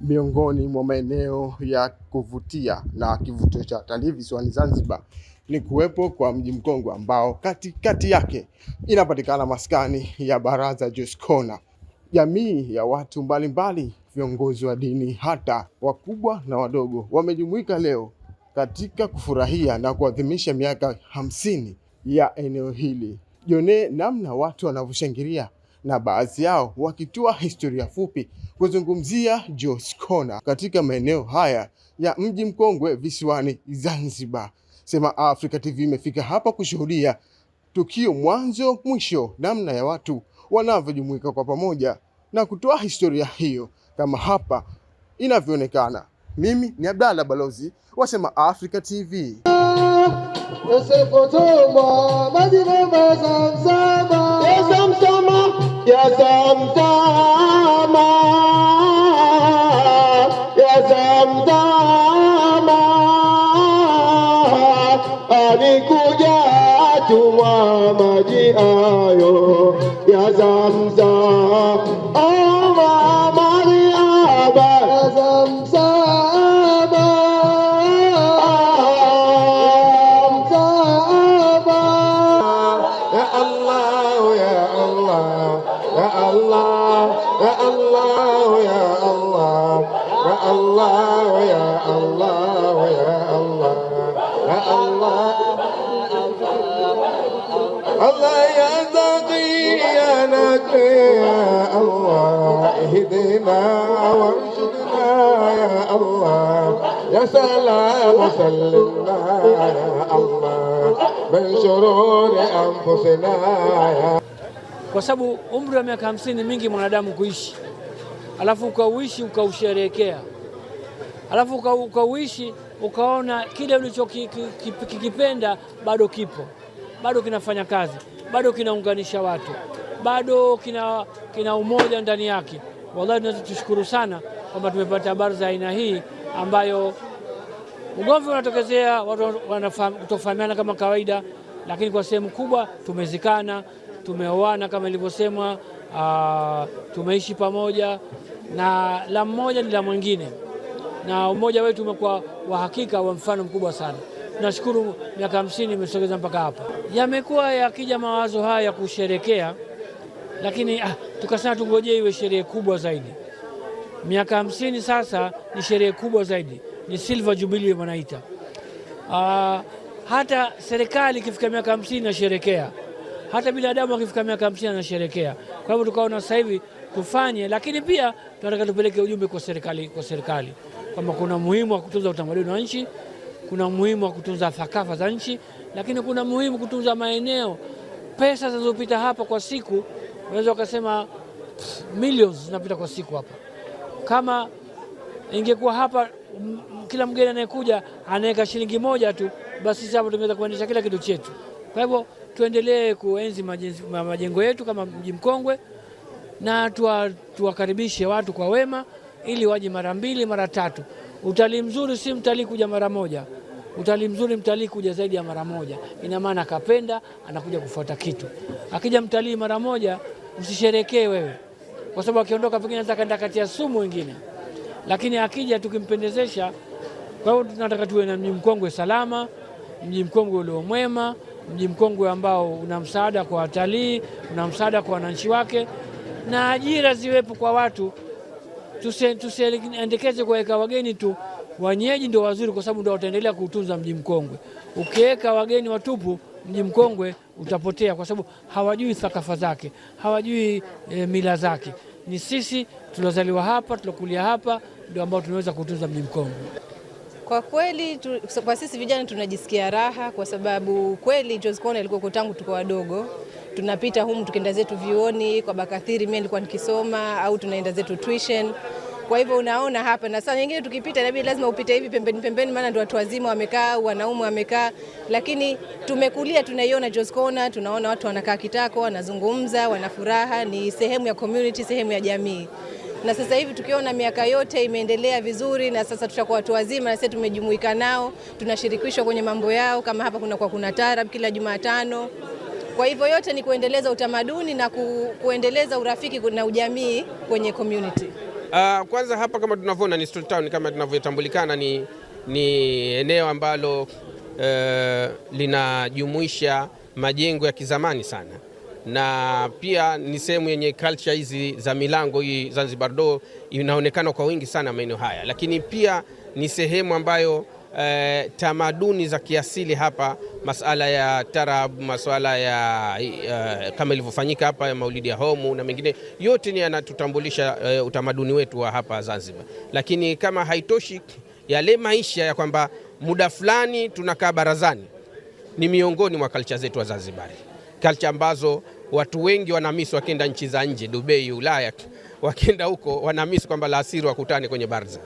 Miongoni mwa maeneo ya kuvutia na kivutio cha utalii visiwani Zanzibar ni kuwepo kwa mji mkongwe ambao katikati yake inapatikana maskani ya Baraza Joyce Corner. Jamii ya watu mbalimbali, viongozi wa dini, hata wakubwa na wadogo wamejumuika leo katika kufurahia na kuadhimisha miaka 50 ya eneo hili. Jionee namna watu wanavyoshangilia na baadhi yao wakitoa historia fupi kuzungumzia Joyce Corner katika maeneo haya ya mji mkongwe visiwani Zanzibar. Sema Africa TV imefika hapa kushuhudia tukio mwanzo mwisho, namna ya watu wanavyojumuika kwa pamoja na kutoa historia hiyo kama hapa inavyoonekana. Mimi ni Abdalla Balozi wa Sema Africa TV. Alikuja chuma maji ayo ya Zamzam. Allah ya Zakiyanak ya Allah, ihdina warshudna ya Allah, ya salam sallimna ya Allah, min shururi anfusina ya. Kwa sababu umri wa miaka 50 mingi mwanadamu kuishi, alafu ukauishi ukausherehekea, alafu ukauishi ukaona kile ulichokipenda bado kipo, bado kinafanya kazi, bado kinaunganisha watu, bado kina umoja ndani yake. Wallahi tunaweza tushukuru sana kwamba tumepata habari za aina hii, ambayo ugomvi unatokezea, watu kutofahamiana kama kawaida, lakini kwa sehemu kubwa tumezikana, tumeoana kama ilivyosemwa, tumeishi pamoja, na la mmoja ni la mwingine, na umoja wetu umekuwa wa hakika wa mfano mkubwa sana. Nashukuru miaka 50 imesogeza mpaka hapa. Yamekuwa yakija mawazo haya ya kusherekea, lakini tukasema tungojee iwe sherehe kubwa zaidi. Miaka 50 sasa ni sherehe kubwa zaidi, ni silver jubilee wanaita. Hata serikali ikifika miaka 50 inasherekea, hata binadamu akifika miaka 50 anasherekea. Kwa hivyo tukaona sasa hivi tufanye, lakini pia tunataka tupeleke ujumbe kwa serikali kwamba kuna muhimu wa kutunza utamaduni wa nchi, kuna muhimu wa kutunza thakafa za nchi, lakini kuna muhimu kutunza maeneo. Pesa zinazopita hapa kwa siku, unaweza ukasema millions zinapita kwa siku hapa. Kama ingekuwa hapa kila mgeni anayekuja anaweka shilingi moja tu, basi sisi hapa tungeweza kuendesha kila kitu chetu. Kwa hivyo tuendelee kuenzi majengo yetu kama mji mkongwe, na tuwakaribishe watu kwa wema ili waje mara 2 mara 3. Utalii mzuri si mtalii kuja mara moja. Utalii mzuri mtalii kuja zaidi ya mara moja. Ina maana akapenda, anakuja kufuata kitu. Akija mtalii mara moja, usisherekee wewe, kwa sababu akiondoka pengine anaweza kaenda kati ya sumu wengine. Lakini akija tukimpendezesha. Kwa hiyo tunataka tuwe na mji mkongwe salama, mji mkongwe ulio mwema, mji mkongwe ambao una msaada kwa watalii, una msaada kwa wananchi wake, na ajira ziwepo kwa watu. Tusiendekeze kuweka wageni tu. Wenyeji ndio wazuri, kwa sababu ndio wataendelea kuutunza mji mkongwe. Ukiweka wageni watupu, mji mkongwe utapotea, kwa sababu hawajui thakafa zake, hawajui mila zake. Ni sisi tuliozaliwa hapa, tulokulia hapa, ndio ambao tunaweza kuutunza mji mkongwe. Kwa kweli kwa sisi vijana tunajisikia raha, kwa sababu kweli Joyce Corner ilikuwa tangu tuko wadogo. Tunapita humu tukienda zetu vioni kwa Bakathiri, mimi nilikuwa nikisoma, au tunaenda zetu tuition. Kwa hivyo unaona hapa, na saa nyingine tukipita inabidi lazima upite hivi pembeni, maana ndio watu wazima wamekaa, wanaume wamekaa. Lakini tumekulia tunaiona Joyce Corner, tunaona watu wanakaa kitako, wanazungumza, wanafuraha, ni sehemu ya community, sehemu ya jamii. Na sasa hivi tukiona miaka yote imeendelea vizuri, na sasa tutakuwa watu wazima, na sisi tumejumuika nao, tunashirikishwa kwenye mambo yao. Kama hapa kuna taarab kila Jumatano. Kwa hivyo yote ni kuendeleza utamaduni na kuendeleza urafiki na ujamii kwenye community. Kwanza hapa kama tunavyoona ni Stone Town, kama tunavyotambulikana ni eneo ambalo linajumuisha majengo ya kizamani sana, na pia ni sehemu yenye culture hizi za milango hii. Zanzibar Door inaonekana kwa wingi sana maeneo haya, lakini pia ni sehemu ambayo tamaduni za kiasili hapa, masala ya tarab, masala ya kama ilivyofanyika hapa ya Maulidi ya Homu na mengine yote ni yanatutambulisha utamaduni wetu wa hapa Zanzibar. Lakini kama haitoshi, yale maisha ya kwamba muda fulani tunakaa barazani ni miongoni mwa culture zetu wa Zanzibari, culture ambazo watu wengi wanamisi wakienda nchi za nje, Dubai, Ulaya, wakienda huko wanamisi kwamba la asiri wakutane kwenye baraza.